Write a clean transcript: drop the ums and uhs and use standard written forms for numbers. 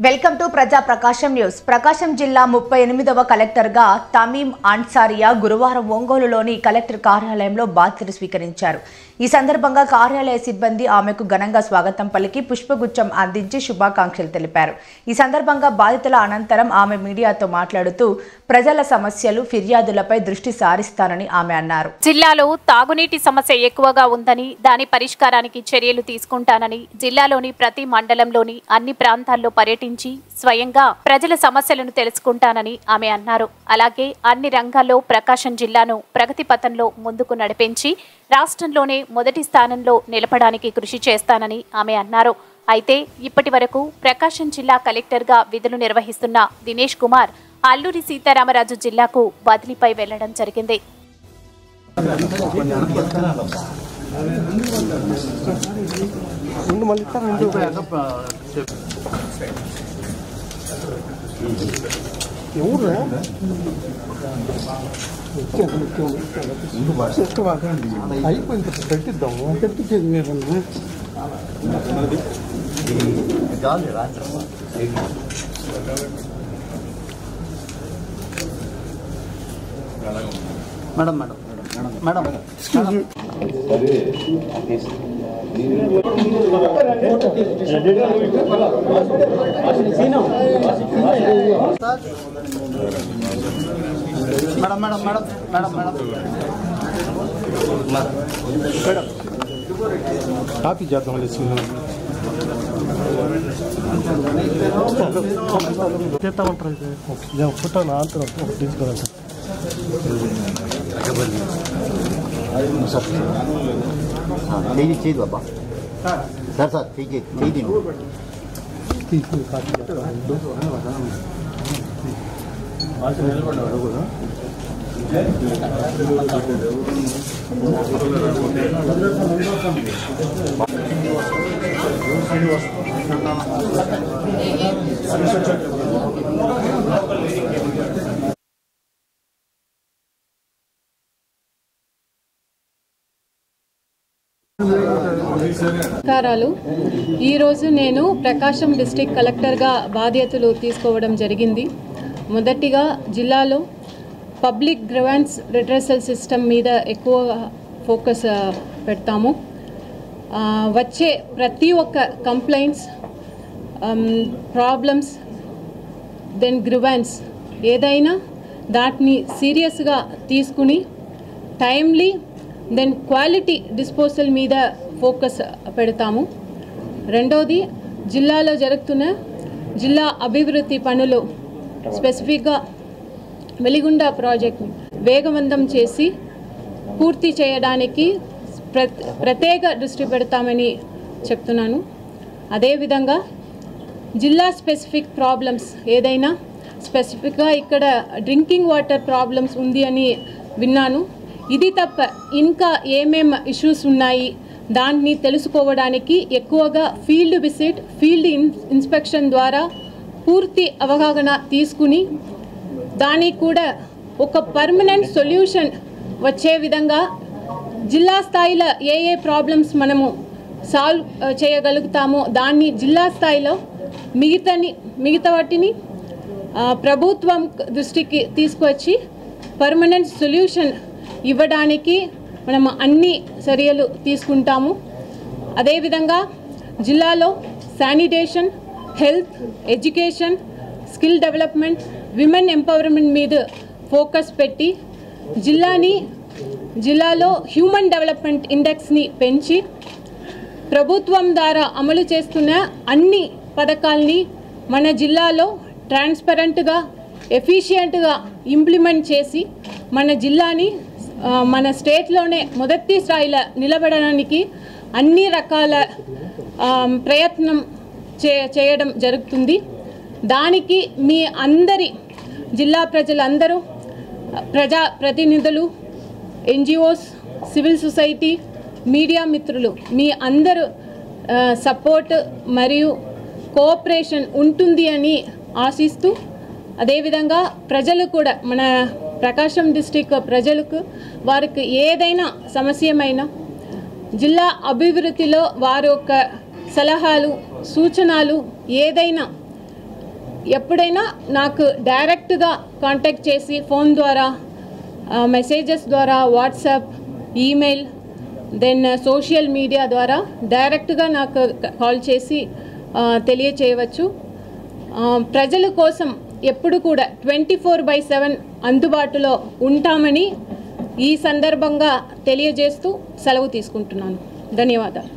Welcome to ప్రజా ప్రకాశం news. ప్రకాశం జిల్లా 38వ కలెక్టర్గా తమీం అన్సారియా గురువారం ఒంగోలులోని కలెక్టర్ కార్యాలయంలో బాధ్యతలు స్వీకరించారు. ఈ సందర్భంగా కార్యాలయ సిబ్బంది ఆమెకు ఘనంగా స్వాగతం పలికి పుష్పగుచ్చం అందించి శుభాకాంక్షలు తెలిపారు. ఈ సందర్భంగా బాధితుల అనంతరం ఆమె మీడియాతో మాట్లాడుతూ ప్రజల సమస్యలు ఫిర్యాదులపై దృష్టి సారిస్తానని ఆమె అన్నారు. జిల్లాలో తాగునీటి సమస్య ఎక్కువగా ఉందని, దాని పరిష్కారానికి చర్యలు తీసుకుంటానని, జిల్లాలోని ప్రతి మండలంలోని అన్ని ప్రాంతాల్లో పర్యటించి స్వయంగా ప్రజల సమస్యలను తెలుసుకుంటానని ఆమె అన్నారు. అలాగే అన్ని రంగాల్లో ప్రకాశం జిల్లాను ప్రగతి పథంలో ముందుకు నడిపించి రాష్ట్రంలోనే మొదటి స్థానంలో నిలపడానికి కృషి చేస్తానని ఆమె అన్నారు. అయితే ఇప్పటి వరకు ప్రకాశం జిల్లా కలెక్టర్గా విధులు నిర్వహిస్తున్న దినేష్ కుమార్ అల్లూరి సీతారామరాజు జిల్లాకు బదిలీపై వెళ్లడం జరిగింది. మేడం కాపీ చేద్దాం. చేస్తా ఉంటారు ఫోటో నా అంతా తీసుకోవాలి చేయదు బాబా సార్ సార్ చేయి నమస్కారాలు. ఈరోజు నేను ప్రకాశం డిస్ట్రిక్ట్ కలెక్టర్గా బాధ్యతలు తీసుకోవడం జరిగింది. మొదటిగా జిల్లాలో పబ్లిక్ గ్రీవెన్స్ రిడ్రెసల్ సిస్టమ్ మీద ఎక్కువ ఫోకస్ పెడతాము. వచ్చే ప్రతి ఒక్క కంప్లైంట్స్, ప్రాబ్లమ్స్, దెన్ గ్రీవెన్స్ ఏదైనా దాన్ని సీరియస్గా తీసుకుని టైమ్లీ దెన్ క్వాలిటీ డిస్పోజల్ మీద ఫోకస్ పెడతాము. రెండోది, జిల్లాలో జరుగుతున్న జిల్లా అభివృద్ధి పనులు, స్పెసిఫిక్గా వెలిగొండ ప్రాజెక్ట్ని వేగవంతం చేసి పూర్తి చేయడానికి ప్రత్యేక దృష్టి పెడతామని చెప్తున్నాను. అదేవిధంగా జిల్లా స్పెసిఫిక్ ప్రాబ్లమ్స్ ఏదైనా, స్పెసిఫిక్గా ఇక్కడ డ్రింకింగ్ వాటర్ ప్రాబ్లమ్స్ ఉంది అని విన్నాను. ఇది తప్ప ఇంకా ఏమేం ఇష్యూస్ ఉన్నాయి దాన్ని తెలుసుకోవడానికి ఎక్కువగా ఫీల్డ్ విజిట్, ఫీల్డ్ ఇన్స్పెక్షన్ ద్వారా పూర్తి అవగాహన తీసుకుని దానికి కూడా ఒక పర్మనెంట్ సొల్యూషన్ వచ్చే విధంగా జిల్లా స్థాయిలో ఏ ప్రాబ్లమ్స్ మనము సాల్వ్ చేయగలుగుతామో దాన్ని జిల్లా స్థాయిలో మిగతా వాటిని ప్రభుత్వం దృష్టికి తీసుకొచ్చి పర్మనెంట్ సొల్యూషన్ ఇవ్వడానికి మనం అన్ని చర్యలు తీసుకుంటాము. అదేవిధంగా జిల్లాలో sanitation, health, education, skill development, women empowerment మీద ఫోకస్ పెట్టి జిల్లాలో హ్యూమన్ డెవలప్మెంట్ ఇండెక్స్ని పెంచి ప్రభుత్వం ద్వారా అమలు చేస్తున్న అన్ని పథకాల్ని మన జిల్లాలో ట్రాన్స్పరెంట్గా, ఎఫిషియెంట్గా ఇంప్లిమెంట్ చేసి మన జిల్లాని మన స్టేట్లోనే మొదటి స్థాయిలో నిలబడడానికి అన్ని రకాల ప్రయత్నం చేయడం జరుగుతుంది. దానికి మీ అందరి జిల్లా ప్రజలందరూ, ప్రజా ప్రతినిధులు, ఎన్జిఓస్, సివిల్ సొసైటీ, మీడియా మిత్రులు మీ అందరూ సపోర్ట్ మరియు కోఆపరేషన్ ఉంటుంది అని ఆశిస్తూ, అదేవిధంగా ప్రజలు కూడా, మన ప్రకాశం డిస్ట్రిక్ట్ ప్రజలకు వారికి ఏదైనా సమస్యమైనా జిల్లా అభివృద్ధిలో వారి యొక్క సలహాలు, సూచనలు ఏదైనా ఎప్పుడైనా నాకు డైరెక్ట్గా కాంటాక్ట్ చేసి ఫోన్ ద్వారా, మెసేజెస్ ద్వారా, WhatsApp, email, then social media ద్వారా డైరెక్ట్గా నాకు కాల్ చేసి తెలియచేయవచ్చు. ప్రజల కోసం ఎప్పుడు కూడా 24/7 అందుబాటులో ఉంటామని ఈ సందర్భంగా తెలియజేస్తూ సెలవు తీసుకుంటున్నాను. ధన్యవాదాలు.